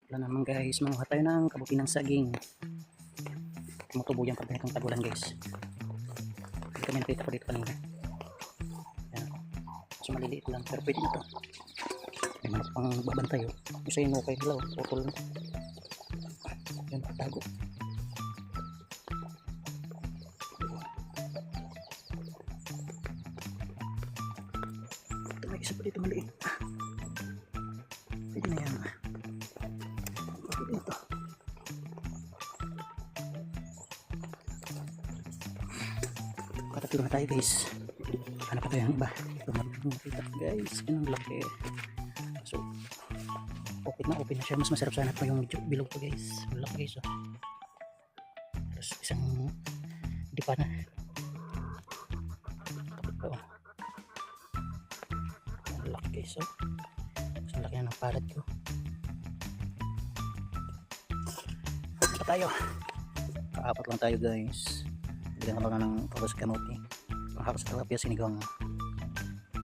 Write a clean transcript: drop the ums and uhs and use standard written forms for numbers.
Wala naman guys, manguha tayo ng kabuti ng saging. Tumutubo yan pag ganitong tagulan guys. Hindi kami nakita pa dito kanina. Yan. So maliliit lang pero pwede na to. May manok pang babantay oh. Yung sa inukay hilaw, putol na. Yan, tago. Ito may isa pa dito maliit. Pwede na yan. Pwede ito. Katatlo na tayo guys. Hanap pa tayo ng iba. Ito makita guys. Yan ang laki. So, open na siya. Mas masarap sana pa yung bilog to guys. Malaki guys oh. Tapos isang di pa na. Tapos pa oh. Malaki guys oh. Ang laki na ng palad ko. Pa tayo. Kaapat lang tayo guys. Bigyan ka lang ng tapos kamote. Ang halos tilapia sinigang.